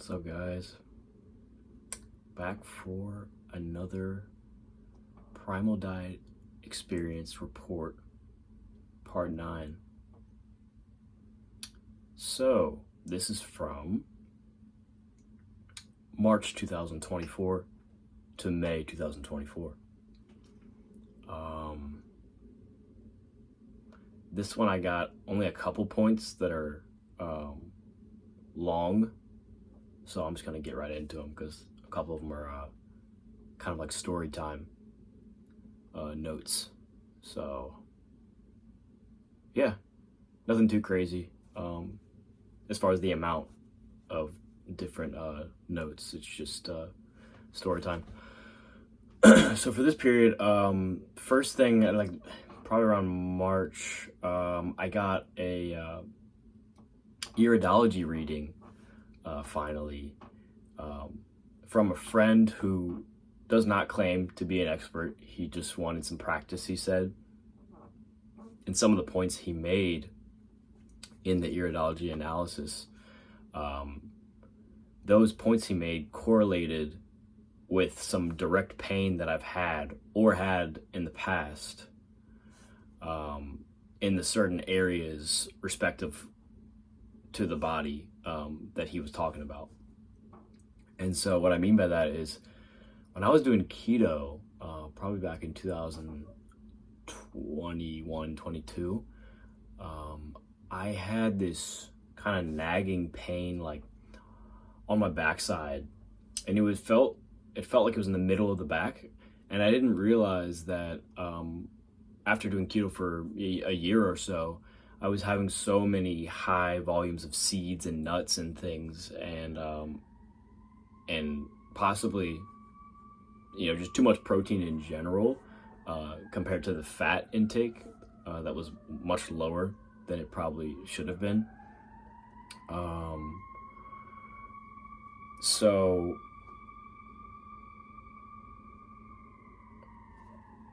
So guys, back for another Primal Diet Experience Report, Part 9. So, this is from March 2024 to May 2024. This one I got only a couple points that are long, so I'm just going to get right into them because a couple of them are kind of like story time notes. So, yeah, nothing too crazy. As far as the amount of different notes, it's just story time. So for this period, first thing, like probably around March, I got a iridology reading finally from a friend who does not claim to be an expert. He just wanted some practice, he said. And some of the points he made in the iridology analysis, those points he made correlated with some direct pain that I've had or had in the past in the certain areas respective to the body that he was talking about. And so what I mean by that is when I was doing keto, probably back in 2021, 22, I had this kind of nagging pain like on my backside, and it felt like it was in the middle of the back. And I didn't realize that after doing keto for a year or so, I was having so many high volumes of seeds and nuts and things, and possibly, just too much protein in general compared to the fat intake that was much lower than it probably should have been. So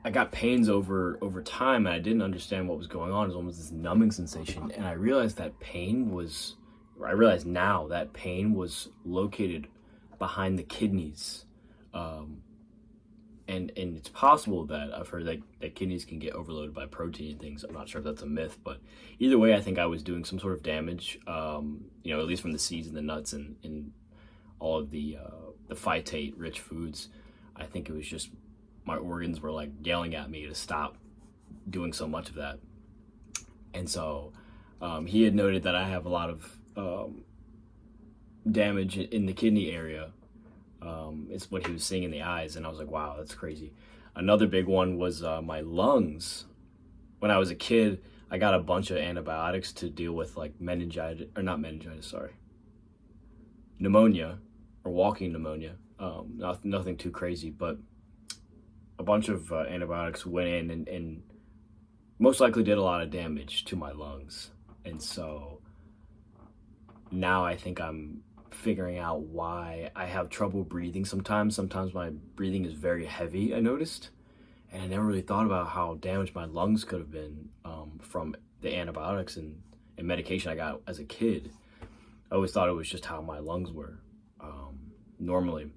I got pains over time, and I didn't understand what was going on. It was almost this numbing sensation, and I realized now that pain was located behind the kidneys. And it's possible that I've heard that kidneys can get overloaded by protein and things. I'm not sure if that's a myth, but either way, I think I was doing some sort of damage, at least from the seeds and the nuts and all of the phytate-rich foods. I think it was just my organs were like yelling at me to stop doing so much of that. And so he had noted that I have a lot of damage in the kidney area. It's what he was seeing in the eyes, and I was like, wow, that's crazy. Another big one was my lungs. When I was a kid, I got a bunch of antibiotics to deal with like pneumonia or walking pneumonia. Nothing too crazy, but a bunch of antibiotics went in and most likely did a lot of damage to my lungs. And so now I think I'm figuring out why I have trouble breathing sometimes. Sometimes my breathing is very heavy, I noticed. And I never really thought about how damaged my lungs could have been from the antibiotics and medication I got as a kid. I always thought it was just how my lungs were normally.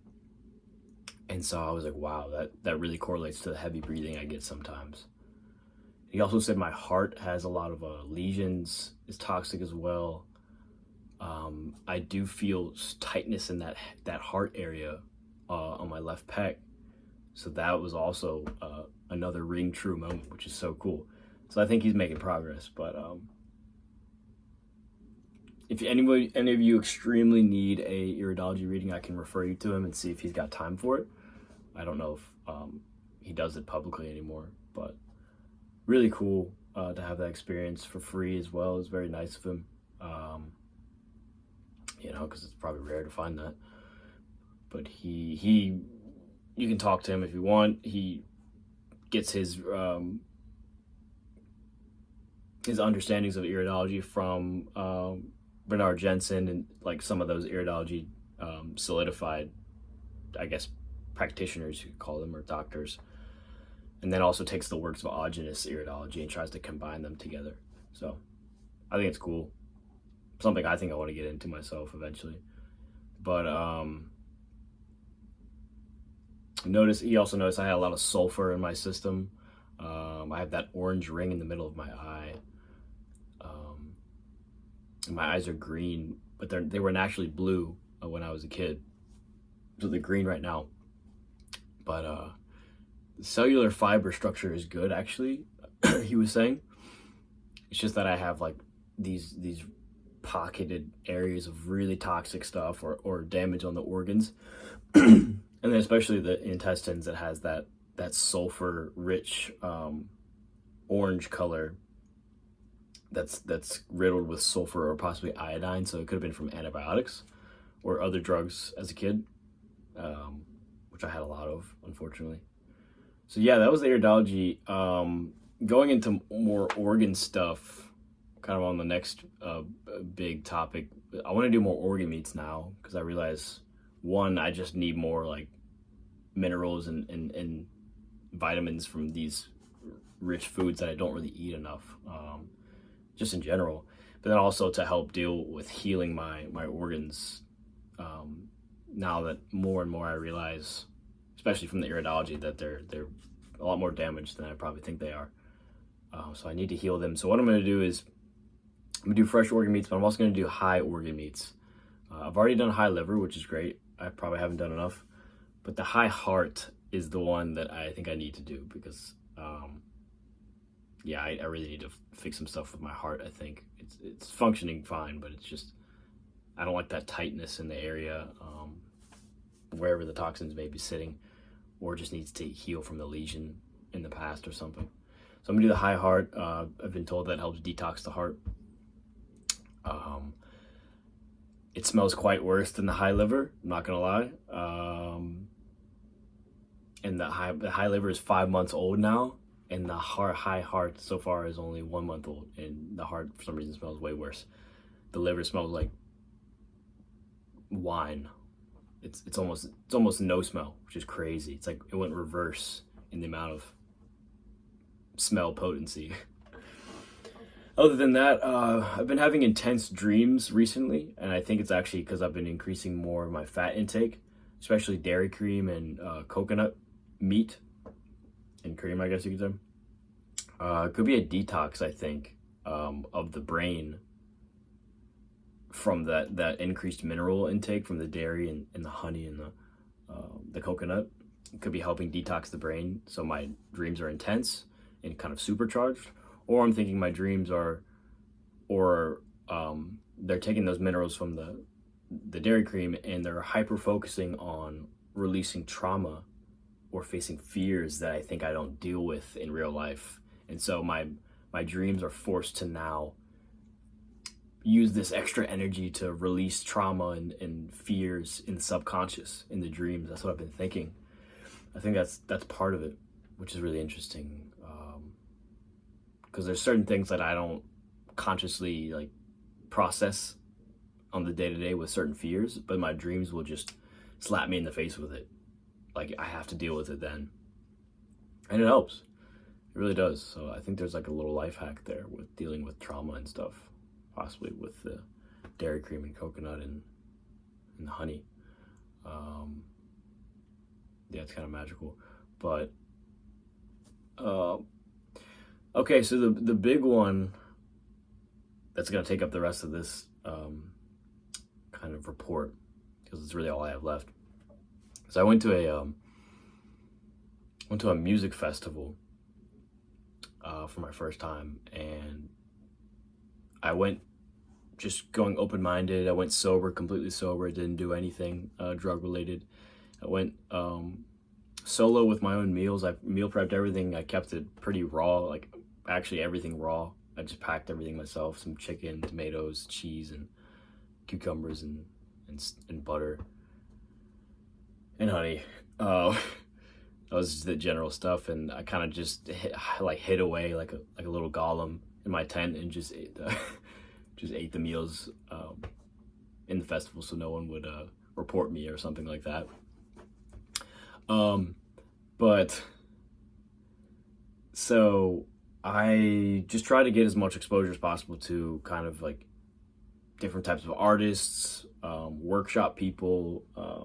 And so I was like, wow, that really correlates to the heavy breathing I get sometimes. He also said my heart has a lot of lesions, is toxic as well. I do feel tightness in that heart area on my left pec. So that was also another ring true moment, which is so cool. So I think he's making progress. But if any of you extremely need a iridology reading, I can refer you to him and see if he's got time for it. I don't know if he does it publicly anymore, but really cool to have that experience for free as well. It's very nice of him. Because it's probably rare to find that. But you can talk to him if you want. He gets his understandings of iridology from Bernard Jensen and like some of those iridology solidified, I guess, practitioners, you could call them, or doctors. And then also takes the works of autogenous iridology and tries to combine them together. So I think it's cool. Something I think I want to get into myself eventually. But he also noticed I had a lot of sulfur in my system. I have that orange ring in the middle of my eye. And my eyes are green, but they were naturally blue when I was a kid. So they're green right now. But the cellular fiber structure is good, actually. He was saying it's just that I have like these pocketed areas of really toxic stuff or damage on the organs. And then especially the intestines that has that sulfur rich orange color that's riddled with sulfur or possibly iodine. So it could have been from antibiotics or other drugs as a kid, which I had a lot of, unfortunately. So yeah, that was the iridology. Going into more organ stuff, kind of on the next big topic. I want to do more organ meats now because I realize, one, I just need more like minerals and vitamins from these rich foods that I don't really eat enough, just in general. But then also to help deal with healing my organs. Now that more and more I realize, especially from the iridology, that they're a lot more damaged than I probably think they are. So I need to heal them. So what I'm going to do is I'm going to do fresh organ meats, but I'm also going to do high organ meats. I've already done high liver, which is great. I probably haven't done enough. But the high heart is the one that I think I need to do because, I really need to fix some stuff with my heart, I think. It's functioning fine, but it's just, I don't like that tightness in the area, wherever the toxins may be sitting, or just needs to heal from the lesion in the past or something. So I'm gonna do the high heart. I've been told that helps detox the heart. It smells quite worse than the high liver, I'm not gonna lie. And the high liver is 5 months old now, and the high heart so far is only 1 month old, and the heart for some reason smells way worse. The liver smells like wine. It's almost no smell, which is crazy. It's like it went reverse in the amount of smell potency. Other than that, I've been having intense dreams recently, and I think it's actually because I've been increasing more of my fat intake, especially dairy cream and coconut meat and cream, I guess you could say. It could be a detox, I think, of the brain from that increased mineral intake from the dairy and the honey and the coconut. It could be helping detox the brain, so my dreams are intense and kind of supercharged. Or I'm thinking my dreams are, they're taking those minerals from the dairy cream and they're hyper focusing on releasing trauma or facing fears that I think I don't deal with in real life. And so my dreams are forced to now use this extra energy to release trauma and fears in the subconscious, in the dreams. That's what I've been thinking. I think that's part of it, which is really interesting. Because there's certain things that I don't consciously like process on the day-to-day with certain fears, but my dreams will just slap me in the face with it. Like I have to deal with it then. And it helps. It really does. So I think there's like a little life hack there with dealing with trauma and stuff, possibly with the dairy cream and coconut and the honey. Yeah, it's kind of magical. But okay, so the big one that's going to take up the rest of this kind of report, because it's really all I have left. So I went to a music festival for my first time, and I went just going open-minded. I went sober, completely sober. I didn't do anything drug-related. I went solo with my own meals. I meal prepped everything. I kept it pretty raw, like actually everything raw. I just packed everything myself, some chicken, tomatoes, cheese, and cucumbers, and butter, and honey. That was just the general stuff, and I kind of just hid away like a little golem in my tent and just ate the meals in the festival, so no one would report me or something like that. But so I just try to get as much exposure as possible to kind of like different types of artists, workshop people.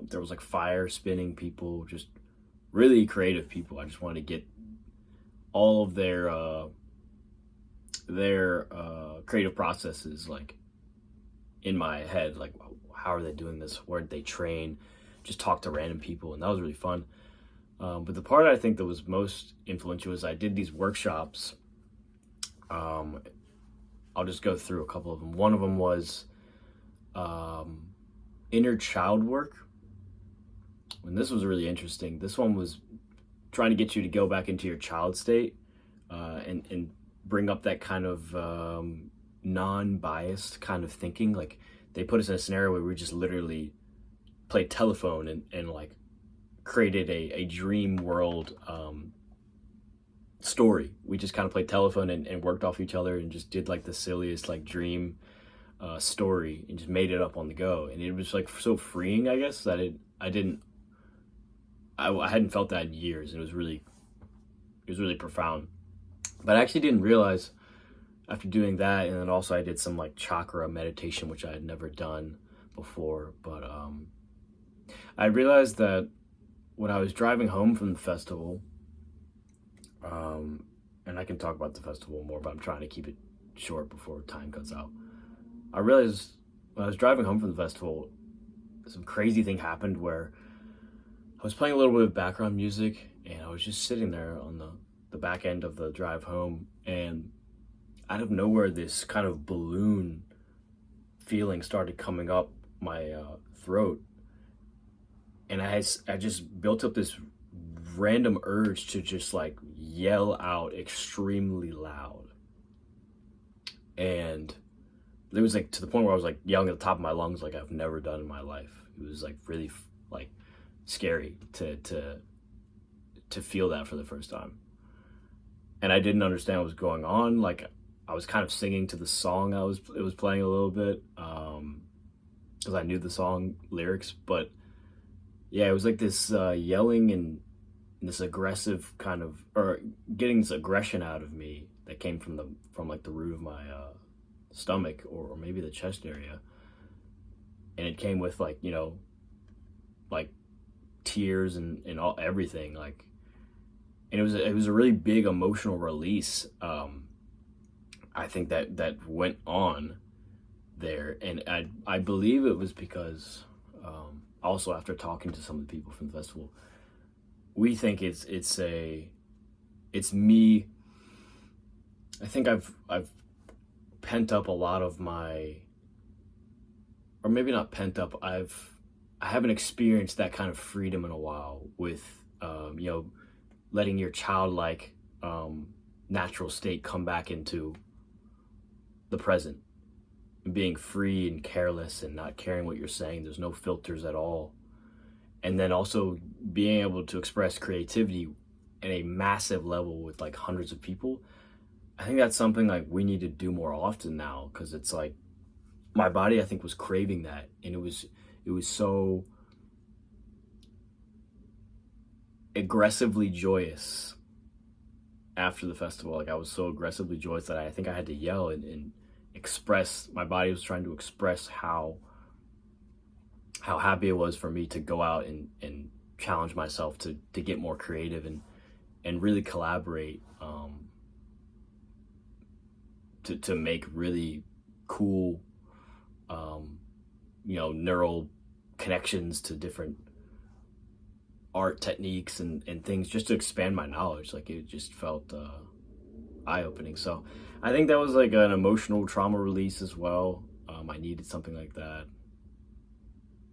There was like fire spinning people, just really creative people. I just wanted to get all of their creative processes like in my head. Like, how are they doing this? Where did they train? Just talk to random people, and that was really fun. But the part I think that was most influential was I did these workshops. I'll just go through a couple of them. One of them was inner child work. And this was really interesting. This one was trying to get you to go back into your child state and bring up that kind of non-biased kind of thinking. Like, they put us in a scenario where we just literally played telephone and like created a dream world story. We just kind of played telephone and worked off each other and just did like the silliest like dream story and just made it up on the go. And it was like so freeing, I guess, that I hadn't felt that in years. It was really profound. But I actually didn't realize after doing that, and then also I did some like chakra meditation, which I had never done before. But I realized that when I was driving home from the festival, and I can talk about the festival more, but I'm trying to keep it short before time cuts out. I realized when I was driving home from the festival, some crazy thing happened where I was playing a little bit of background music, and I was just sitting there on the back end of the drive home, and out of nowhere, this kind of balloon feeling started coming up my throat, and I just built up this random urge to just like yell out extremely loud. And it was like to the point where I was like yelling at the top of my lungs like I've never done in my life. It was like really like scary to feel that for the first time. And I didn't understand what was going on. Like, I was kind of singing to the song it was playing a little bit because I knew the song lyrics. But yeah, it was like this yelling and this aggressive kind of, or getting this aggression out of me that came from like the root of my stomach or maybe the chest area. And it came with like, like tears and everything, like, and it was a really big emotional release. I think that went on there, and I believe it was because also after talking to some of the people from the festival, we think it's me. I think I've pent up a lot of my, or maybe not pent up. I haven't experienced that kind of freedom in a while with letting your childlike natural state come back into the present, and being free and careless and not caring what you're saying. There's no filters at all. And then also being able to express creativity at a massive level with like hundreds of people. I think that's something like we need to do more often now, because it's like my body, I think, was craving that, and it was so aggressively joyous after the festival. Like, I was so aggressively joyous that I think I had to yell and express. My body was trying to express how happy it was for me to go out and challenge myself to get more creative and really collaborate to make really cool neural connections to different art techniques and things, just to expand my knowledge. Like, it just felt eye-opening. So I think that was like an emotional trauma release as well. I needed something like that.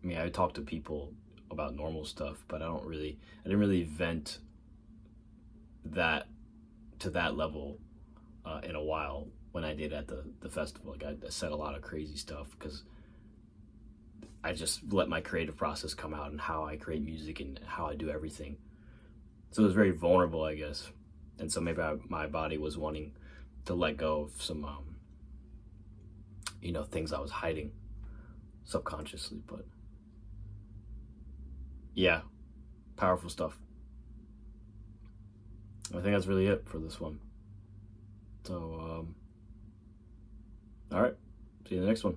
I mean, I talk to people about normal stuff, but I didn't really vent that to that level in a while when I did at the festival. Like, I said a lot of crazy stuff because I just let my creative process come out and how I create music and how I do everything. So it was very vulnerable, I guess. And so maybe my body was wanting to let go of some, things I was hiding subconsciously. But yeah, powerful stuff. I think that's really it for this one. So, all right, see you in the next one.